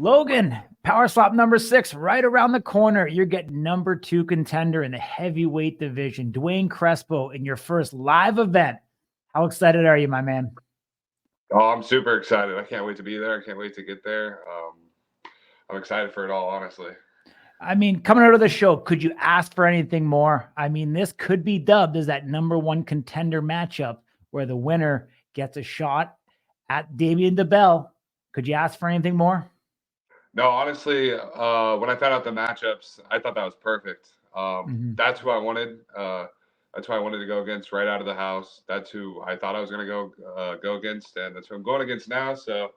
Logan, power slap number 6, right around the corner. You're getting number 2 contender in the heavyweight division, Dwayne Crespo, in your first live event. How excited are you, my man? Oh, I'm super excited. I can't wait to be there. I can't wait to get there. I'm excited for it all, honestly. I mean, coming out of the show, could you ask for anything more? I mean, this could be dubbed as that number 1 contender matchup where the winner gets a shot at Damian DeBell. Could you ask for anything more? No, honestly, when I found out the matchups, I thought that was perfect. Mhm. That's who I wanted. That's who I wanted to go against right out of the house. That's who I thought I was going to go against, and that's who I'm going against now. So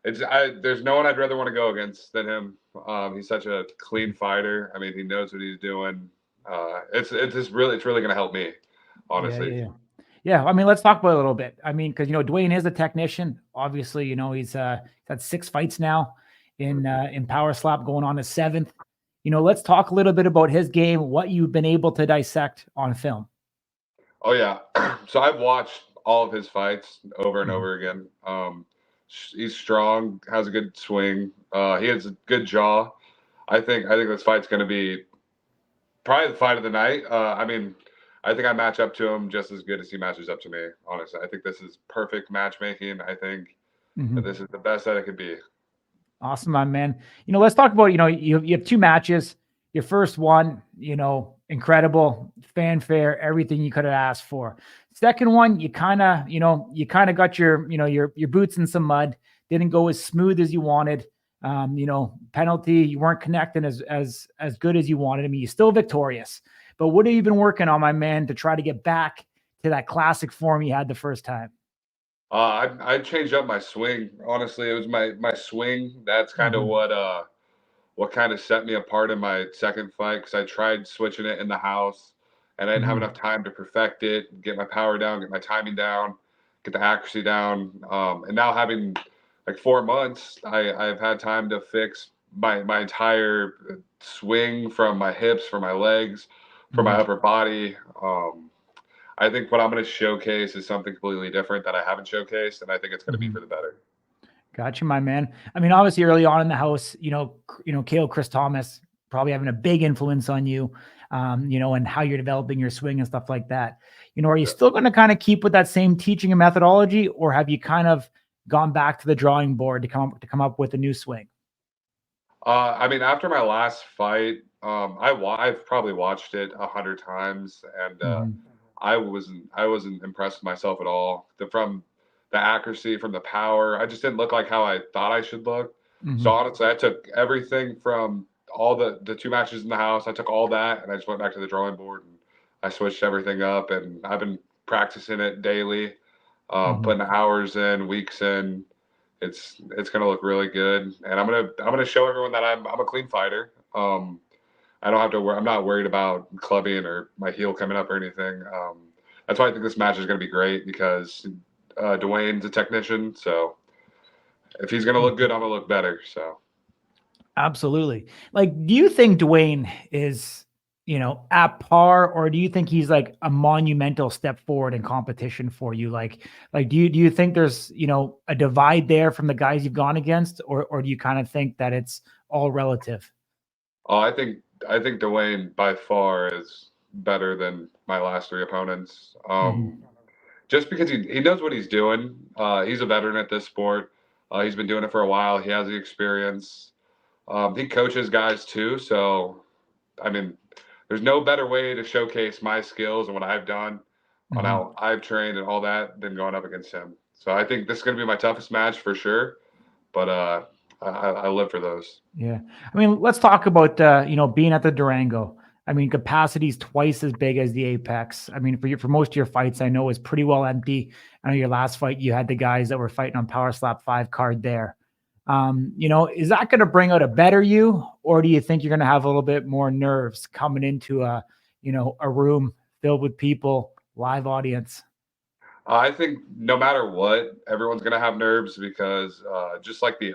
there's no one I'd rather want to go against than him. He's such a clean fighter. I mean, he knows what he's doing. It's really going to help me, Yeah, honestly. yeah, yeah. Yeah, I mean, let's talk about it a little bit. I mean, because Dwayne is a technician. Obviously, he's had 6 fights now in power slap, going on his 7th. Let's talk a little bit about his game, what you've been able to dissect on film. Oh yeah. So I've watched all of his fights over and Mhm. over again. He's strong, has a good swing. He has a good jaw. I think this fight's going to be probably the fight of the night. I mean, I think I match up to him just as good as he matches up to me. Honestly, I think this is perfect matchmaking. I think that Mhm. this is the best that it could be. Awesome, my man. Let's talk about, you have 2 matches. Your first one, incredible fanfare, everything you could have asked for. Second one, you kind of got your boots in some mud. Didn't go as smooth as you wanted. Penalty, you weren't connecting as good as you wanted. I mean, you're still victorious. But what have you been working on, my man, to try to get back to that classic form you had the first time? I changed up my swing. Honestly, it was my swing. That's kind of Mhm. what kind of set me apart in my second fight because I tried switching it in the house and I didn't have enough Mhm. time to perfect it, get my power down, get my timing down, get the accuracy down. And now having like 4 months, I've had time to fix my entire swing from my hips, from my legs, from my Mhm. upper body. I think what I'm going to showcase is something completely different that I haven't showcased, and I think it's going to be Mhm. for the better. Gotcha, my man. I mean, obviously, early on in the house, KO Chris Thomas probably having a big influence on you, and how you're developing your swing and stuff like that. Are you Yeah. still going to kind of keep with that same teaching and methodology, or have you kind of gone back to the drawing board to come up with a new swing? I mean, after my last fight, I've probably watched it 100 times, and Mhm. I wasn't impressed with myself at all. From the accuracy, from the power, I just didn't look like how I thought I should look. So Mhm. honestly, I took everything from all the 2 matches in the house. I took all that, and I just went back to the drawing board and I switched everything up. And I've been practicing it daily, Mhm. putting hours in, weeks in. It's gonna look really good, and I'm gonna show everyone that I'm a clean fighter. I don't have to. I'm not worried about clubbing or my heel coming up or anything. That's why I think this match is gonna be great because Dwayne's a technician, so if he's gonna look Mhm. good, I'm gonna look better. So Absolutely. Like, do you think Dwayne is, at par, or do you think he's like a monumental step forward in competition for you? Do you think there's, a divide there from the guys you've gone against, or do you kind of think that it's all relative? uh, I think I think Dwayne by far is better than my last 3 opponents. Mhm. Just because he knows what he's doing. He's a veteran at this sport. He's been doing it for a while. He has the experience. He coaches guys too. So, I mean, there's no better way to showcase my skills and what I've done on Mhm. how I've trained and all that than going up against him. So I think this is going to be my toughest match for sure. But I live for those. Yeah. I mean, let's talk about being at the Durango. I mean, capacity is twice as big as the Apex. I mean, for most of your fights, I know is pretty well empty. I know your last fight you had the guys that were fighting on Power Slap 5 card there. Is that going to bring out a better you, or do you think you're going to have a little bit more nerves coming into a room filled with people, live audience? I think no matter what, everyone's going to have nerves because just like the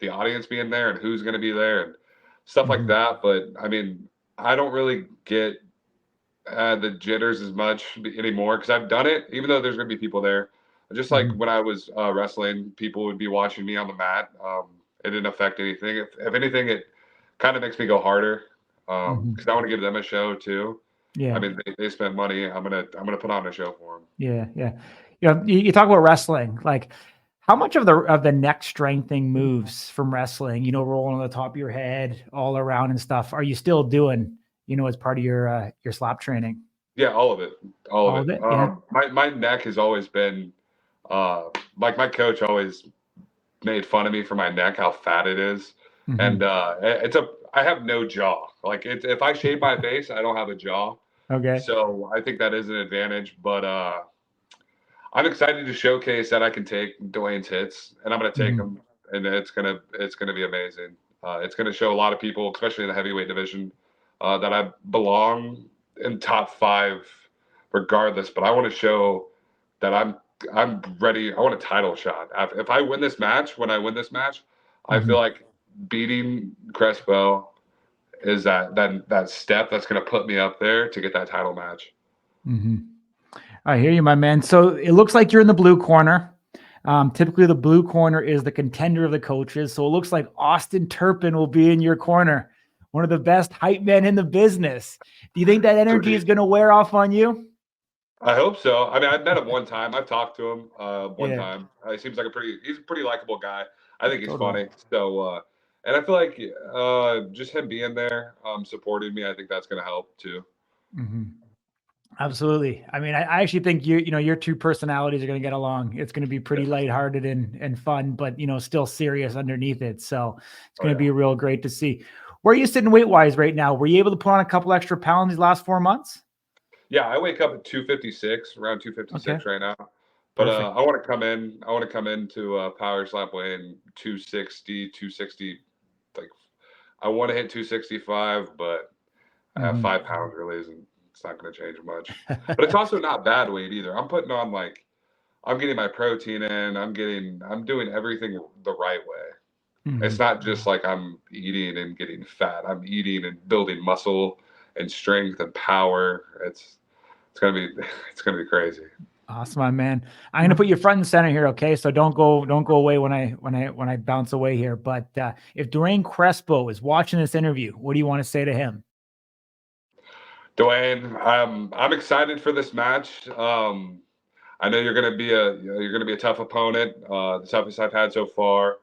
audience being there and who's going to be there and stuff like Mhm. that. But I mean, I don't really get the jitters as much anymore because I've done it. Even though there's going to be people there, just like Mhm. when I was wrestling, people would be watching me on the mat. It didn't affect anything. If anything, it kind of makes me go harder because I want to give them a show too. Yeah. I mean, they spend money. I'm gonna put on a show for them. Yeah. Yeah. You talk about wrestling, like how much of the neck strengthening moves from wrestling, rolling on the top of your head all around and stuff, are you still doing, as part of your slap training? Yeah, all of it, all of All of it. it. Yeah. My neck has always been like my coach always made fun of me for my neck, how fat it is, and I have no jaw. Like if I shave my face, I don't have a jaw. Okay. So I think that is an advantage, but I'm excited to showcase that I can take Dwayne's hits, and I'm going to take them, and it's gonna be amazing. It's going to show a lot of people, especially in the heavyweight division, that I belong in top 5, regardless. But I want to show that I'm ready. I want a title shot. If I win this match, when I win this match, I feel like beating Crespo is that step that's going to put me up there to get that title match. I hear you, my man. So it looks like you're in the blue corner. Typically the blue corner is the contender of the coaches. So it looks like Austin Turpin will be in your corner, one of the best hype men in the business. Do you think that energy is going to wear off on you? I hope so. I mean, I've met him one time. I've talked to him one Yeah. time. He seems like he's a pretty likable guy. I think he's Totally. funny. So, and I feel like just him being there, supporting me, I think that's going to help too. Absolutely. I mean, I actually think your two personalities are going to get along. It's going to be pretty lighthearted and fun, but still serious underneath it. So it's going to be real great to see. Where are you sitting weight wise right now? Were you able to put on a couple extra pounds these last 4 months? Yeah, I wake up at 256, around 256 right now. But Perfect. I want to come in. I want to come into Power Slap weighing 260, 260. Like I want to hit 265, but 5 pounds really isn't. It's not going to change much. But it's also not bad weight either. I'm putting on I'm getting my protein in. I'm doing everything the right way. It's not just like I'm eating and getting fat. I'm eating and building muscle and strength and power. It's gonna be crazy. Awesome, my man. I'm gonna put you front and center here, okay? So don't go away when I bounce away here. But if Dwayne Crespo is watching this interview, what do you want to say to him? Dwayne, I'm excited for this match. I know you're gonna be a tough opponent, the toughest I've had so far.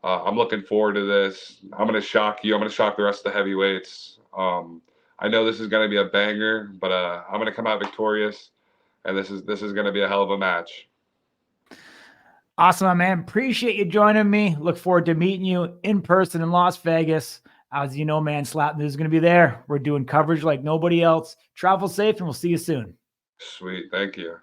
I'm looking forward to this. I'm gonna shock you. I'm gonna shock the rest of the heavyweights. I know this is gonna be a banger, but I'm gonna come out victorious, and this is gonna be a hell of a match. Awesome, my man. Appreciate you joining me. Look forward to meeting you in person in Las Vegas. As you know, man, Slap News is going to be there. We're doing coverage like nobody else. Travel safe, and we'll see you soon. Sweet. Thank you.